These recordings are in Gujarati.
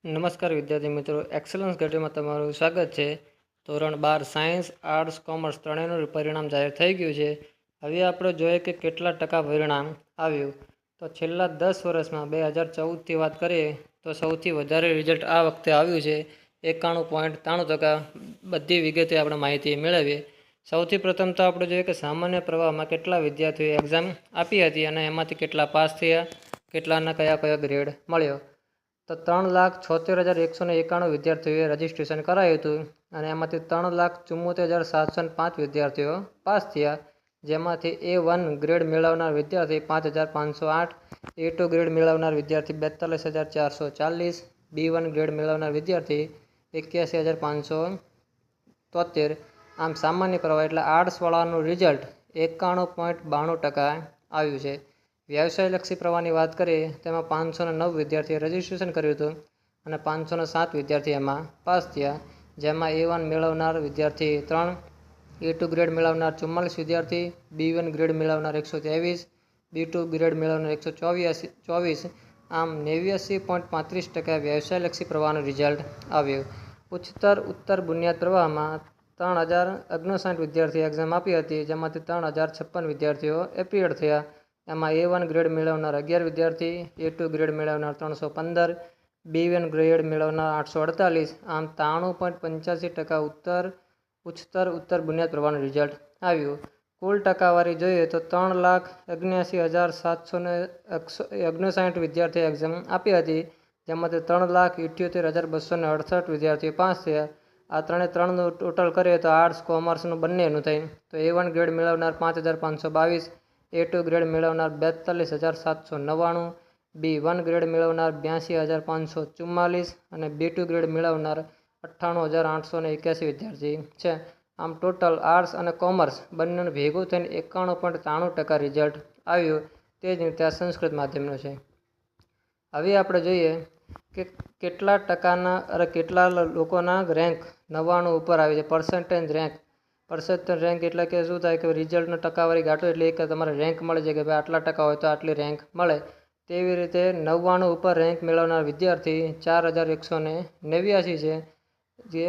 નમસ્કાર વિદ્યાર્થી મિત્રો, એક્સલન્સ ઘટીમાં તમારું સ્વાગત છે. ધોરણ 12 સાયન્સ, આર્ટ્સ, કોમર્સ ત્રણેયનું પરિણામ જાહેર થઈ ગયું છે. હવે આપણે જોઈએ કે કેટલા ટકા પરિણામ આવ્યું. તો છેલ્લા 10 વર્ષમાં 2014થી વાત કરીએ તો સૌથી વધારે રિઝલ્ટ આ વખતે આવ્યું છે 91.93%. બધી વિગતે આપણે માહિતી મેળવીએ. સૌથી પ્રથમ તો આપણે જોઈએ કે સામાન્ય પ્રવાહમાં કેટલા વિદ્યાર્થીઓએ એક્ઝામ આપી હતી અને એમાંથી કેટલા પાસ થયા, કેટલાના કયા ગ્રેડ મળ્યો. તો 3,76,191 વિદ્યાર્થીઓએ રજિસ્ટ્રેશન કરાયું હતું અને એમાંથી 3,74,705 વિદ્યાર્થીઓ પાસ થયા. જેમાંથી A1 ગ્રેડ મેળવનાર વિદ્યાર્થી 5,508, A2 ગ્રેડ મેળવનાર વિદ્યાર્થી 42,440, B1 ગ્રેડ મેળવનાર વિદ્યાર્થી 81,573. આમ સામાન્ય પ્રવાહ એટલે આર્ટ્સવાળાનું રિઝલ્ટ 91.92% આવ્યું છે. વ્યવસાયલક્ષી પ્રવાહની વાત કરીએ તેમાં 509 વિદ્યાર્થીએ રજિસ્ટ્રેશન કર્યું હતું અને 507 વિદ્યાર્થી એમાં પાસ થયા. જેમાં A1 મેળવનાર વિદ્યાર્થી 3, A2 ગ્રેડ મેળવનાર 44 વિદ્યાર્થી, B1 ગ્રેડ મેળવનાર 123, B2 ગ્રેડ મેળવનાર 124. આમ 89.35% વ્યવસાયલક્ષી પ્રવાહનું રિઝલ્ટ આવ્યું. ઉત્તર બુનિયાદ પ્રવાહમાં 3,059 વિદ્યાર્થીએ એક્ઝામ આપી હતી, જેમાંથી 3,056 વિદ્યાર્થીઓ એપિયર થયા. એમાં A1 ગ્રેડ મેળવનાર 11 વિદ્યાર્થી, A2 ગ્રેડ મેળવનાર 315, B1 ગ્રેડ મેળવનાર 848. આમ 93.85% ઉત્તર બુનિયાદ પ્રવાહનું રિઝલ્ટ આવ્યું. કુલ ટકાવારી જોઈએ તો 3,79,759 વિદ્યાર્થીએ એક્ઝામ આપી હતી, જેમાંથી 3,78,268 વિદ્યાર્થીઓ પાસ થયા. આ ત્રણનું ટોટલ કરીએ તો આર્ટ્સ કોમર્સનું બંનેનું થાય તો A1 ગ્રેડ મેળવનાર 5,522, A2 ગ્રેડ મેળવનાર 42,799, B1 ગ્રેડ મેળવનાર 82,544 અને B2 ગ્રેડ મેળવનાર 98,881 વિદ્યાર્થી છે. આમ ટોટલ આર્ટ્સ અને કોમર્સ બંનેનું ભેગું થઈને 91.93% રિઝલ્ટ આવ્યું. તે જ રીતે આ સંસ્કૃત માધ્યમનું છે. હવે આપણે જોઈએ કે કેટલા લોકોના રેન્ક 99 ઉપર આવે છે. પર્સન્ટેજ રેન્ક એટલે કે શું થાય કે રિઝલ્ટનો ટકાવારી ગાંઠો એટલે કે તમારે રેન્ક મળે છે કે ભાઈ આટલા ટકા હોય તો આટલી રેન્ક મળે. તેવી રીતે 99 ઉપર રેન્ક મેળવનાર વિદ્યાર્થી 4,189 છે, જે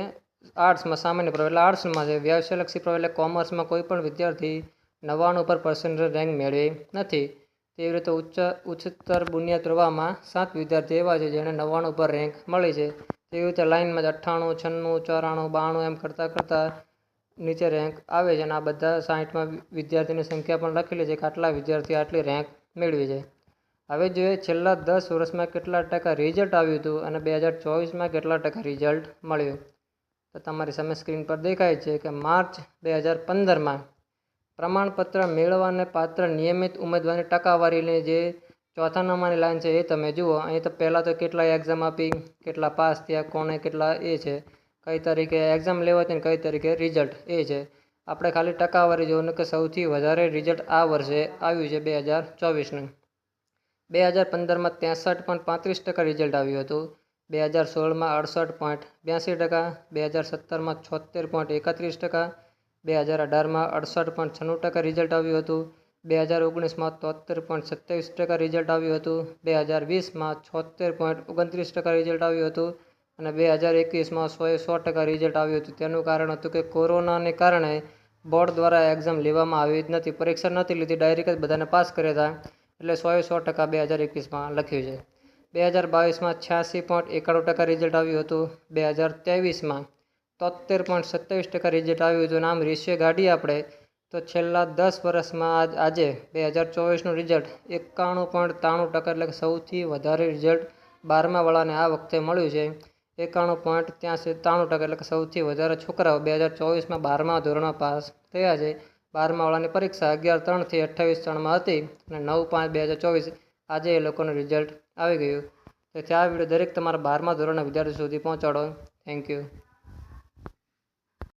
આર્ટ્સમાં સામાન્ય પ્રવાહ એટલે આર્ટ્સમાં છે. વ્યવસાયલક્ષી પ્રવાહ એટલે કોમર્સમાં કોઈ પણ વિદ્યાર્થી 99 ઉપર પર્સન્ટેજ રેન્ક મેળવી નથી. તેવી રીતે ઉચ્ચતર બુનિયાદ પ્રવાહમાં 7 વિદ્યાર્થી એવા છે જેને 99 ઉપર રેન્ક મળી છે. તેવી રીતે લાઇનમાં 98, 96, 94, 92 એમ કરતાં નીચે રેન્ક આવે છે અને આ બધા 60માં વિદ્યાર્થીની સંખ્યા પણ લખેલી છે કે આટલા વિદ્યાર્થી આટલી રેન્ક મેળવી છે. હવે જોઈએ છેલ્લા 10 વર્ષમાં કેટલા ટકા રિઝલ્ટ આવ્યું હતું અને 2024માં કેટલા ટકા રિઝલ્ટ મળ્યું. તો તમારી સામે સ્ક્રીન પર દેખાય છે કે માર્ચ 2015માં પ્રમાણપત્ર મેળવવાને પાત્ર નિયમિત ઉમેદવારની ટકાવારીની જે ચોથા નંબરની લાઈન છે એ તમે જુઓ. અહીં તો પહેલાં તો કેટલા એક્ઝામ આપી, કેટલા પાસ થયા, કોને કેટલા એ છે, કઈ તારીખે એક્ઝામ લેવાતી ને કઈ તારીખે રિઝલ્ટ એ છે. આપણે ખાલી ટકાવારી જોવાનું કે સૌથી વધારે રિઝલ્ટ આ વર્ષે આવ્યું છે 2024નું. 2015માં 63.35% રિઝલ્ટ આવ્યું હતું, 2016માં 68.82%, 2017માં 76.31%, 2018માં 68.96% રિઝલ્ટ આવ્યું હતું, 2019માં 73.27% રિઝલ્ટ આવ્યું હતું, 2020માં 76.29% રિઝલ્ટ આવ્યું હતું અને 2021માં 100% રિઝલ્ટ આવ્યું હતું. તેનું કારણ હતું કે કોરોનાને કારણે બોર્ડ દ્વારા એક્ઝામ લેવામાં આવી જ નથી, પરીક્ષા નથી લીધી, ડાયરેક્ટ જ બધાને પાસ કર્યા હતા. એટલે 100% 2021માં લખ્યું છે. 2022માં 86.91% રિઝલ્ટ આવ્યું હતું, 2023માં 73.27% રિઝલ્ટ આવ્યું હતું. આમ રેશિયો કાઢીએ આપણે તો છેલ્લા 10 વર્ષમાં આજે 2024નું રિઝલ્ટ 91.93% એટલે કે સૌથી વધારે રિઝલ્ટ 12મા વાળાને આ વખતે મળ્યું છે. 91.93% એટલે કે સૌથી વધારે છોકરાઓ 2024માં 12મા ધોરણમાં પાસ થયા છે. 12મા વાળાની પરીક્ષા 11/3થી 28/3માં હતી અને 9/5/2024 આજે એ લોકોનું રિઝલ્ટ આવી ગયું. તેથી આ વિડીયો દરેક તમારા 12મા ધોરણના વિદ્યાર્થીઓ સુધી પહોંચાડો. Thank you.